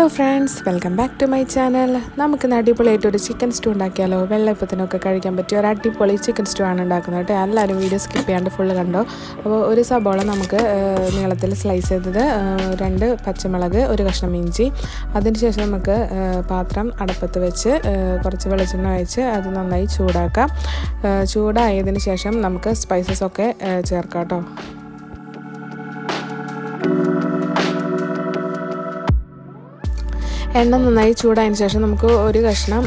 Hello friends, welcome back to my channel. നമുക്ക് അടിപൊളിയായിട്ട് ഒരു ചിക്കൻ സ്റ്റൂ ഉണ്ടാക്കിയാലോ. വെള്ളയപ്പത്തിനൊക്കെ കഴിക്കാൻ പറ്റിയ ഒരു അടിപൊളി ചിക്കൻ സ്റ്റൂ ആണ് ഉണ്ടാക്കുന്നത് കേട്ടോ. എല്ലാവരും വീഡിയോ സ്കിപ്പ് ചെയ്യാണ്ട് ഫുള്ള് കണ്ടോ. അപ്പോൾ ഒരു സബോള നമുക്ക് നീളത്തിൽ സ്ലൈസ് ചെയ്തത്, 2 പച്ചമുളക്, ഒരു കഷ്ണം ഇഞ്ചി. അതിനുശേഷം നമുക്ക് പാത്രം അടുപ്പത്ത് വെച്ച് കുറച്ച് വെളിച്ചെണ്ണ ഒഴിച്ച് അത് നന്നായി ചൂടാക്കാം. ചൂടായതിന് ശേഷം നമുക്ക് സ്പൈസസ് ഒക്കെ ചേർക്കാം കേട്ടോ. എണ്ണ നന്നായി ചൂടായതിന് ശേഷം നമുക്ക് ഒരു കഷ്ണം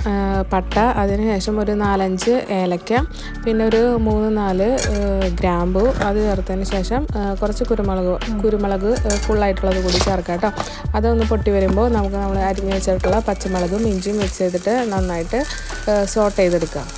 പട്ട, അതിനുശേഷം ഒരു 4-5 ഏലക്ക, പിന്നെ ഒരു 3-4 ഗ്രാമ്പു അത് ചേർത്തതിന് ശേഷം കുറച്ച് കുരുമുളക് ഫുള്ളായിട്ടുള്ളത് കൂടി ചേർക്കാം കേട്ടോ. അതൊന്ന് പൊട്ടി വരുമ്പോൾ നമുക്ക് നമ്മൾ അരിഞ്ഞ് വെച്ചിട്ടുള്ള പച്ചമുളകും ഇഞ്ചിയും മിക്സ് ചെയ്തിട്ട് നന്നായിട്ട് സോട്ട് ചെയ്തെടുക്കാം.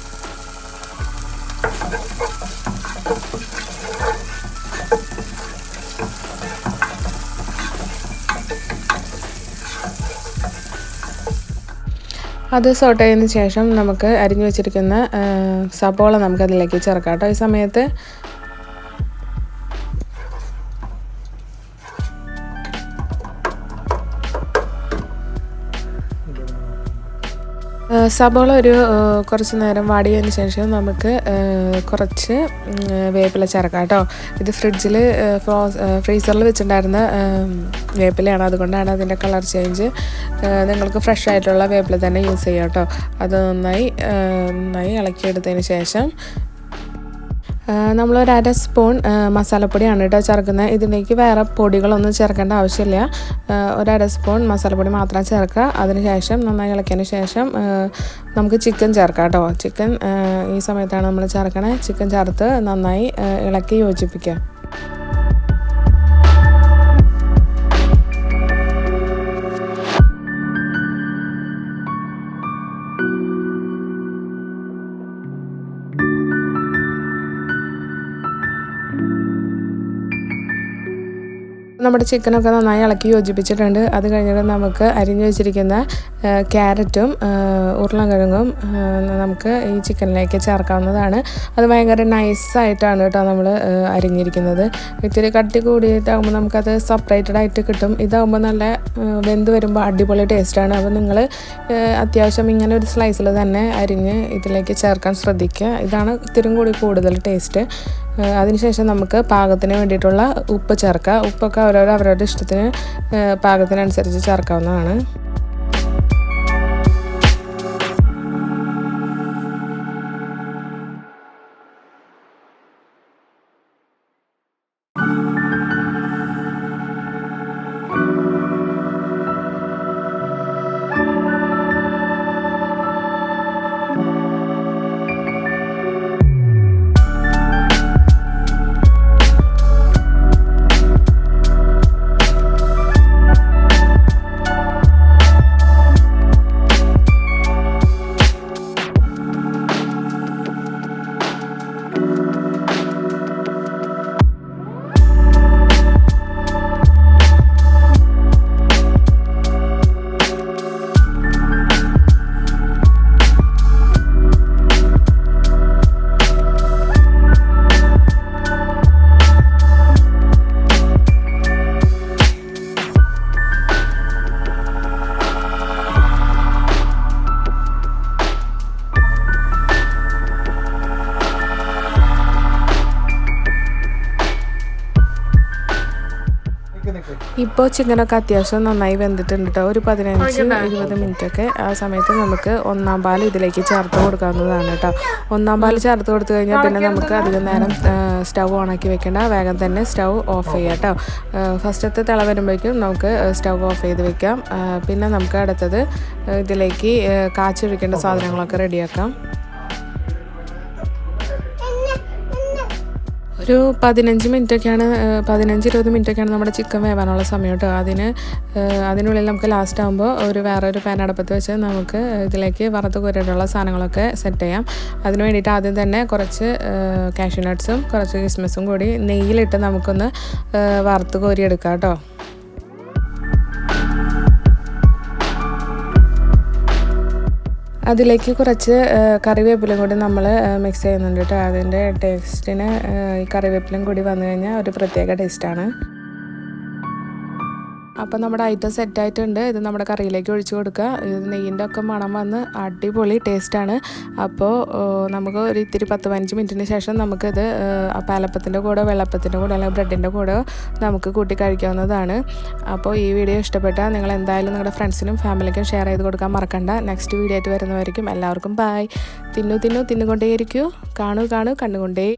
അത് സോട്ട് ചെയ്തതിന് ശേഷം നമുക്ക് അരിഞ്ഞു വെച്ചിരിക്കുന്ന സബോള നമുക്കതിലേക്ക് ചേർക്കാം കേട്ടോ. ഈ സമയത്ത് സബോള കുറച്ച് നേരം വാടിയതിന് ശേഷം നമുക്ക് കുറച്ച് വേപ്പില ചേർക്കാം കേട്ടോ. ഇത് ഫ്രീസറിൽ വെച്ചിട്ടുണ്ടായിരുന്ന വേപ്പിലയാണ്, അതുകൊണ്ടാണ് അതിൻ്റെ കളർ ചേഞ്ച്. നിങ്ങൾക്ക് ഫ്രഷ് ആയിട്ടുള്ള വേപ്പില തന്നെ യൂസ് ചെയ്യാം കേട്ടോ. അത് നന്നായി ഇളക്കിയെടുത്തതിന് ശേഷം നമ്മളൊരു 1/2 സ്പൂൺ മസാലപ്പൊടിയാണ് കേട്ടോ ചേർക്കുന്നത്. ഇതിലേക്ക് വേറെ പൊടികളൊന്നും ചേർക്കേണ്ട ആവശ്യമില്ല. ഒരു 1/2 സ്പൂൺ മസാലപ്പൊടി മാത്രം ചേർക്കുക. അതിനുശേഷം നന്നായി ഇളക്കിയതിന് ശേഷം നമുക്ക് ചിക്കൻ ചേർക്കാം കേട്ടോ. ചിക്കൻ ഈ സമയത്താണ് നമ്മൾ ചേർക്കണേ. ചിക്കൻ ചേർത്ത് നന്നായി ഇളക്കി യോജിപ്പിക്കുക. നമ്മുടെ ചിക്കനൊക്കെ നന്നായി ഇളക്കി യോജിപ്പിച്ചിട്ടുണ്ട്. അത് കഴിഞ്ഞിട്ട് നമുക്ക് അരിഞ്ഞു വെച്ചിരിക്കുന്ന ക്യാരറ്റും ഉരുളക്കിഴങ്ങും നമുക്ക് ഈ ചിക്കനിലേക്ക് ചേർക്കാവുന്നതാണ്. അത് ഭയങ്കര നൈസായിട്ടാണ് കേട്ടോ നമ്മൾ അരിഞ്ഞിരിക്കുന്നത്. ഇത്തിരി കട്ടി കൂടിയിട്ടാകുമ്പോൾ നമുക്കത് സെപ്പറേറ്റഡ് ആയിട്ട് കിട്ടും. ഇതാകുമ്പോൾ നല്ല വെന്ത് വരുമ്പോൾ അടിപൊളി ടേസ്റ്റാണ്. അപ്പോൾ നിങ്ങൾ അത്യാവശ്യം ഇങ്ങനെ ഒരു സ്ലൈസിൽ തന്നെ അരിഞ്ഞ് ഇതിലേക്ക് ചേർക്കാൻ ശ്രദ്ധിക്കുക. ഇതാണ് ഇത്തിരി കൂടി കൂടുതൽ ടേസ്റ്റ്. അതിനുശേഷം നമുക്ക് പാകത്തിന് വേണ്ടിയിട്ടുള്ള ഉപ്പ് ചേർക്കുക. ഉപ്പൊക്കെ അവരവരുടെ ഇഷ്ടത്തിന് പാകത്തിനനുസരിച്ച് ചേർക്കാവുന്നതാണ്. ഇപ്പോൾ ചിക്കനൊക്കെ അത്യാവശ്യം നന്നായി വെന്തിട്ടുണ്ട് കേട്ടോ. ഒരു 15-20 മിനിറ്റൊക്കെ ആ സമയത്ത് നമുക്ക് 1-ാം പാൽ ഇതിലേക്ക് ചേർത്ത് കൊടുക്കാവുന്നതാണ് കേട്ടോ. 1-ാം പാൽ ചേർത്ത് കൊടുത്തു കഴിഞ്ഞാൽ പിന്നെ നമുക്ക് അധികം നേരം സ്റ്റൗ ഓണാക്കി വെക്കേണ്ട, വേഗം തന്നെ സ്റ്റൗ ഓഫ് ചെയ്യാം കേട്ടോ. ഫസ്റ്റത്തെ തിള വരുമ്പോഴേക്കും നമുക്ക് സ്റ്റൗ ഓഫ് ചെയ്ത് വെക്കാം. പിന്നെ നമുക്ക് അടുത്തത് ഇതിലേക്ക് കാച്ചൊഴിക്കേണ്ട സാധനങ്ങളൊക്കെ റെഡിയാക്കാം. ഒരു 15-20 മിനിറ്റൊക്കെയാണ് നമ്മുടെ ചിക്കൻ വേവാനുള്ള സമയം കേട്ടോ. അതിനുള്ളിൽ നമുക്ക് ലാസ്റ്റ് ആകുമ്പോൾ വേറൊരു പാൻ അടുപ്പത്ത് വെച്ച് നമുക്ക് ഇതിലേക്ക് വറുത്ത് കോരിയിട്ടുള്ള സാധനങ്ങളൊക്കെ സെറ്റ് ചെയ്യാം. അതിന് വേണ്ടിയിട്ട് ആദ്യം തന്നെ കുറച്ച് കാഷ്യൂ നട്ട്സും കുറച്ച് കിസ്മിസും കൂടി നെയ്യിലിട്ട് നമുക്കൊന്ന് വറുത്ത് കോരിയെടുക്കാം കേട്ടോ. അതിലേക്ക് കുറച്ച് കറിവേപ്പിലയും കൂടി നമ്മൾ മിക്സ് ചെയ്യുന്നുണ്ട് കേട്ടോ. അതിൻ്റെ ടേസ്റ്റിന് ഈ കറിവേപ്പിലയും കൂടി വന്നു കഴിഞ്ഞാൽ ഒരു പ്രത്യേക ടേസ്റ്റാണ്. അപ്പോൾ നമ്മുടെ ഐറ്റം സെറ്റായിട്ടുണ്ട്. ഇത് നമ്മുടെ കറിയിലേക്ക് ഒഴിച്ച് കൊടുക്കുക. ഇത് നെയ്യിൻ്റെ ഒക്കെ മണം വന്ന് അടിപൊളി ടേസ്റ്റാണ്. അപ്പോൾ നമുക്ക് ഒരു ഇത്തിരി 10-15 മിനിറ്റിന് ശേഷം നമുക്കിത് പാലപ്പത്തിൻ്റെ കൂടെ, വെള്ളപ്പത്തിൻ്റെ കൂടെ അല്ലെങ്കിൽ ബ്രെഡിൻ്റെ കൂടെ നമുക്ക് കൂട്ടി കഴിക്കാവുന്നതാണ്. അപ്പോൾ ഈ വീഡിയോ ഇഷ്ടപ്പെട്ടാൽ നിങ്ങൾ എന്തായാലും നിങ്ങളുടെ ഫ്രണ്ട്സിനും ഫാമിലിക്കും ഷെയർ ചെയ്ത് കൊടുക്കാൻ മറക്കണ്ട. നെക്സ്റ്റ് വീഡിയോ ആയിട്ട് വരുന്നവരിക്കും എല്ലാവർക്കും ബൈ. തിന്നുകൊണ്ടേയിരിക്കൂ, കാണൂ കണ്ടുകൊണ്ടേ.